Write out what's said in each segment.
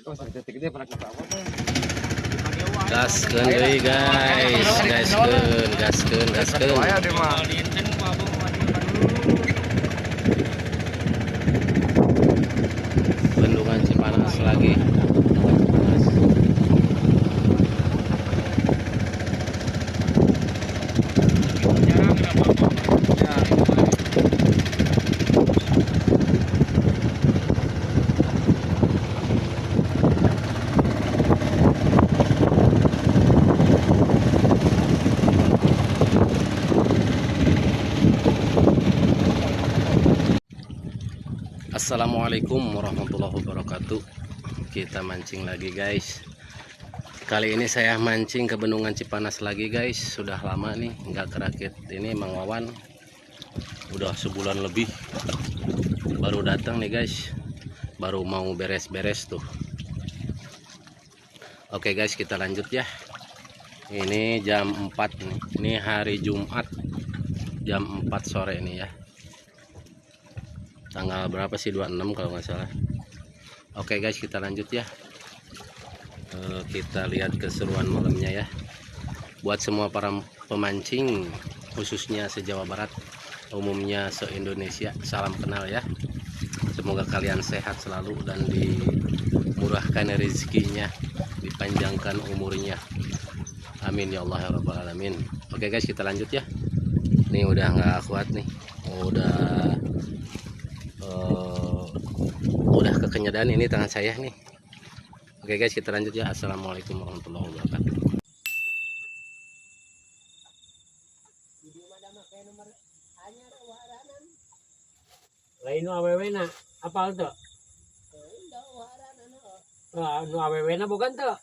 Gaskeun deui guys, gaskeun. Bendungan Cipanas lagi. Assalamualaikum warahmatullahi wabarakatuh. Kita mancing lagi guys. Kali ini saya mancing ke Bendungan Cipanas lagi guys. Sudah lama nih nggak kerakit. Ini Mang Wawan udah sebulan lebih baru datang nih guys. Baru mau beres-beres tuh. Oke guys, kita lanjut ya. Ini jam 4 nih. Ini hari Jumat jam 4 sore ini ya. Tanggal berapa sih, 26 kalau nggak salah. Oke guys, kita lanjut ya. Kita lihat keseruan malamnya ya. Buat semua para pemancing khususnya se-Jawa Barat, umumnya se-Indonesia, salam kenal ya. Semoga kalian sehat selalu dan dimurahkan rezekinya, dipanjangkan umurnya, amin ya Allah ya rabbal alamin. Oke guys, kita lanjut ya. Nih udah nggak kuat nih, udah kekenyadan ini tangan saya nih. Oke guys, kita lanjut ya. Assalamualaikum warahmatullahi wabarakatuh. Lain nu awewe na apal tuh? Nu awewe na bukan tuh?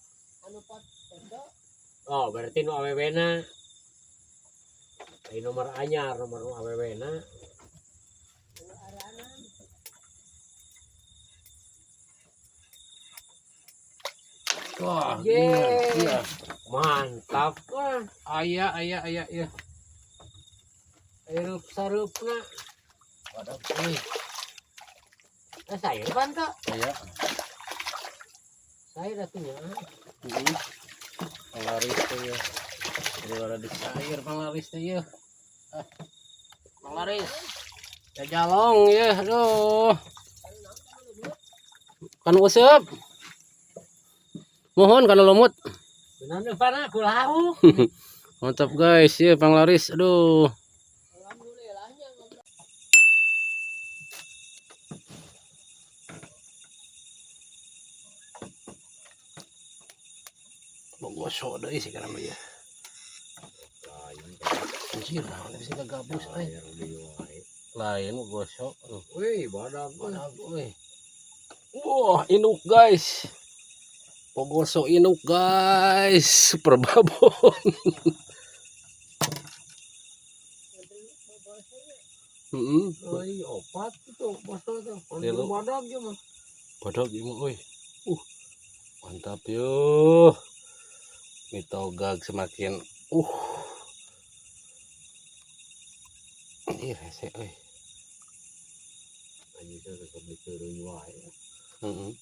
Oh, berarti nu awewe na lain nomor anyar, nomor nu awewe na. Wah, iya. Mantap wah. Aya ya. Ayo sarupna. Waduh, nih. Saya pan kak. Aya. Saya datunya. Panglaris teh ya. Juara di cair panglaris teh ya. Panglaris. Ya jalong ya, aduh. Kan useup. Mohon kana lumut. Benar pana kulahu. Mantap guys, ya panglaris. Aduh. Bogosok deui sih kana ya. Anjir, nah bisa gabus lain gosok. Wih, badak. Wih. Wah, induk guys. Pogosok induk guys, super babon. Oi, opat itu bosok tuh. Lelu. Badak ya mah. Badak ieu euy. Mantap yo. Mitogag semakin Ih, rese euy. Anjir tetep dikeureuy wae. Heeh.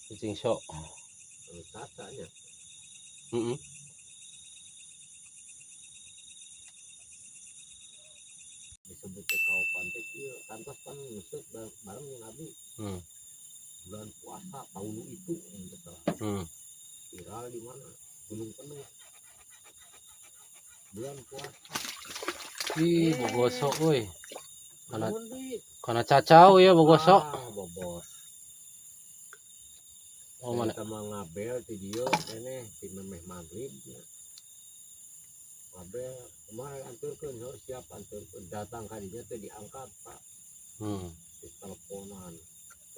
Cicing sok. Tatanya. Heeh. Disebut kaupan teh kieu kantos pan nusuk bareng yang abi. Bulan puasa tahun itu betul. Viral di mana? Gunung Penuh. Bulan puasa. Ih, bogosok euy. Kana cacau ya bogosok. Bobos. Oh mana? Sama ngabel di dia ini di memeh maghrib ya. Ngabel kemarin anturkeun siap anturkeun datang kadinya teh diangkat Pak. Di teleponan.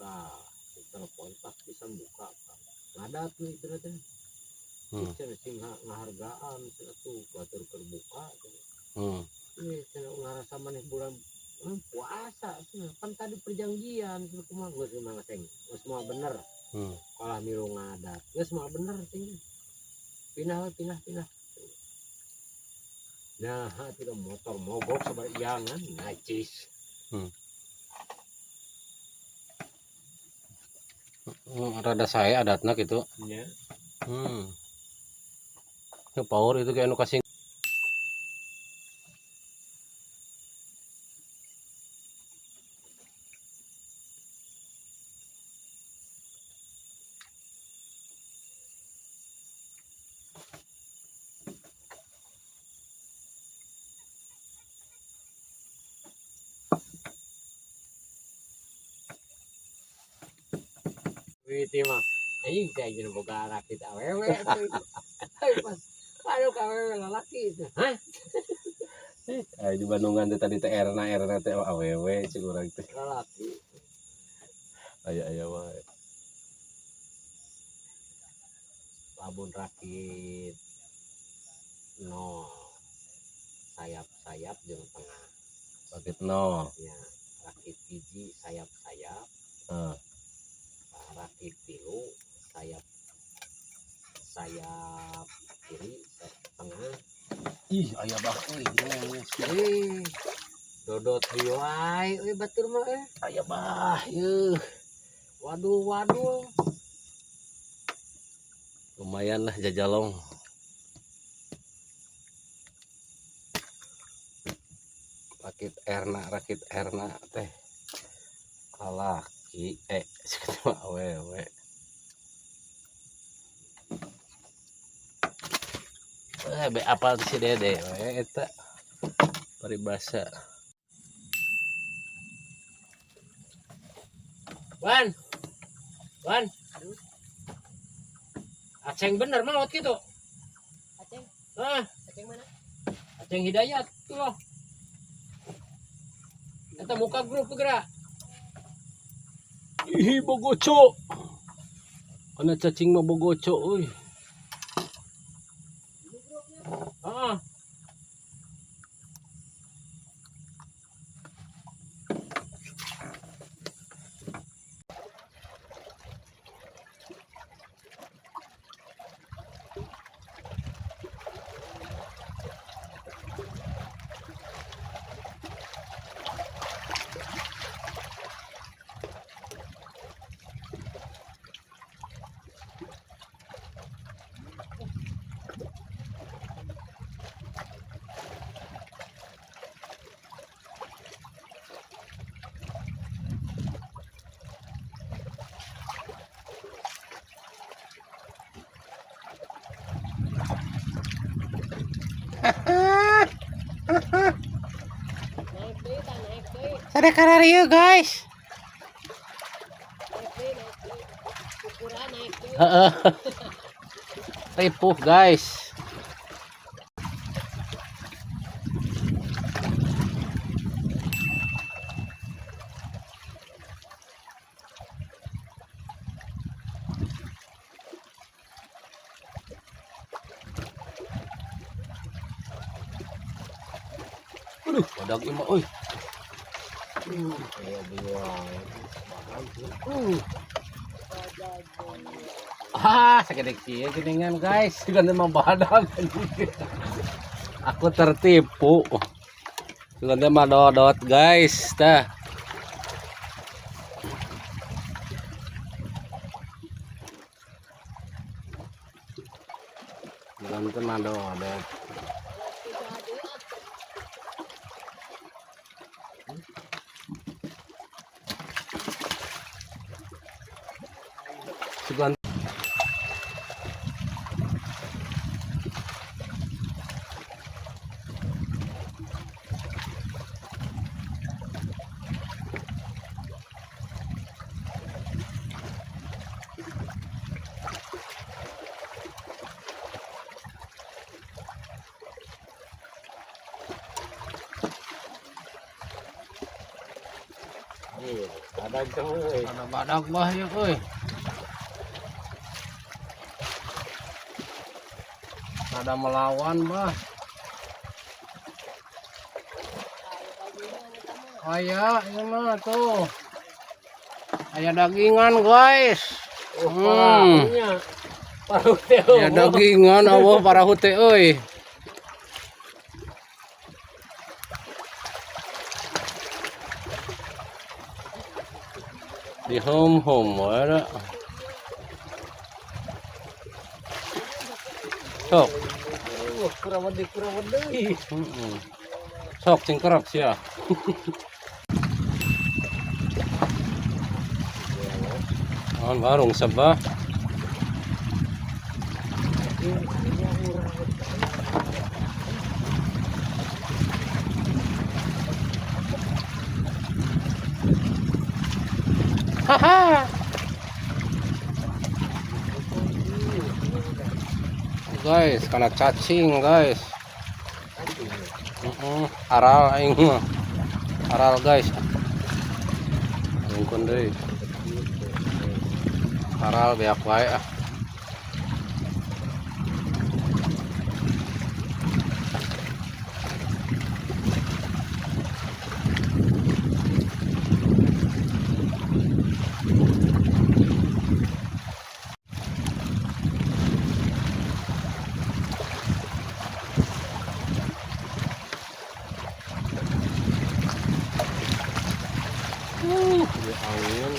Nah, di telepon tak bisa buka Pak. Ngadat nih ternyata. Cenah sing ngahargaan tuh batur terbuka. Ini cenah ngarasa maneh bulan puasa kan tadi perjanjian kumaha geus gimana ceng. Geus moal bener. Kalau milu ngadat geus moal bener ceng. Pindah. Nah, tidak motor mogok sembarangan najis. Rada saya adatna gitu. Ya. Ke power itu kayak anu kasih. Wih, mah. Anjing teh jeung boga rakit awewe. Pas aduh ka awewe lalaki itu. Hah? Di Bandungan teh tadi teh erna teh awewe cik urang teh. Lalaki. Aya wae. Lamun rakit no sayap-sayap jeung tengah. Rakit no. Ya, rakit hiji sayap-sayap. Heeh. Rakit tilu sayap kiri tengah. Ih, aya bah euy. Dodot riwai euy batur mah Aya bah yeuh. Waduh. Lumayan lah jajalong. Rakit erna teh. Kalaki sekitar awewe. Be apal si Dede we eta paribasa. Wan. Aceng bener maut gitu. Aceng? Aceng mana? Aceng Hidayat tuh loh. Eta muka grup gerak. Ih, bogoco. Kana cacing mah bogoco euy. Heeh. Sada kararieu guys. Heeh. Ripuh guys. Aduh, badak imah euy. Sakit kieu geuningan guys, kan mah badak. Aku tertipu. Kan mah dodot guys, tah. Kan mah dodot. Sugan Ada euy. ada badak bah ya euy. Ada melawan bah. Aya ini mah tuh. Aya dagingan guys. Aya dagingan Allah para hute euy. Di home ada. Sok. Kurang deui. Sok cingkrap sia. Barung sabah. Haha. Guys, kena cacing guys. Aral aing mah. Aral guys. Lingkun deui. Aral beak wae ah. Di angin.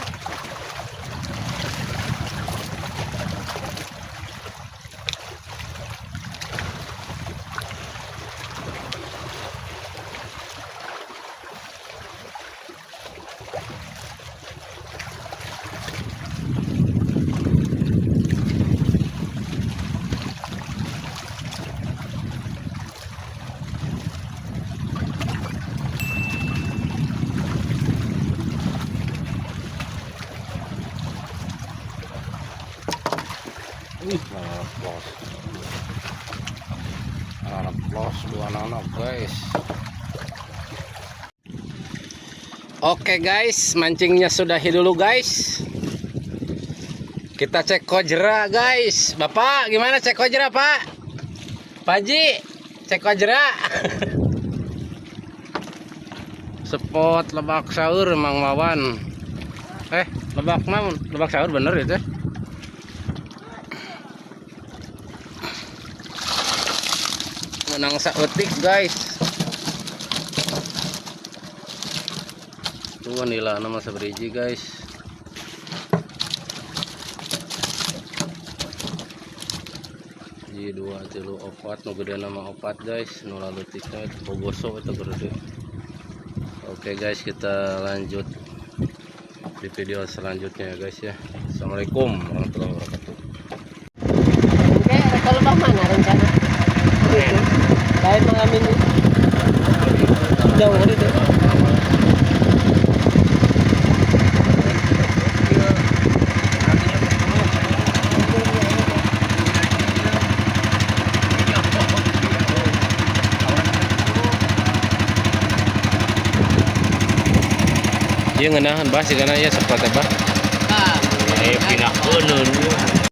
Anak los dua anak guys. Oke guys, mancingnya sudahi dulu guys. Kita cek kojera guys. Bapak gimana cek kojera pak? Paji cek kojera. Spot Lebak Saur Mang Mawan. Lebak namun Lebak Saur bener itu. Menang sautik guys. Tuh nila nama sabriji guys. Ji 2 3 4 nu gede nama 4 guys. Nu lalutiknya itu bogoso itu gede. Oke guys, kita lanjut di video selanjutnya guys ya. Assalamualaikum warahmatullahi wabarakatuh. Oke, kalau bang mana rencana? Lain mengamin jauh hari itu. Dia ngenahan bah sih karena ya seperti apa? Ah, Pindah kunun.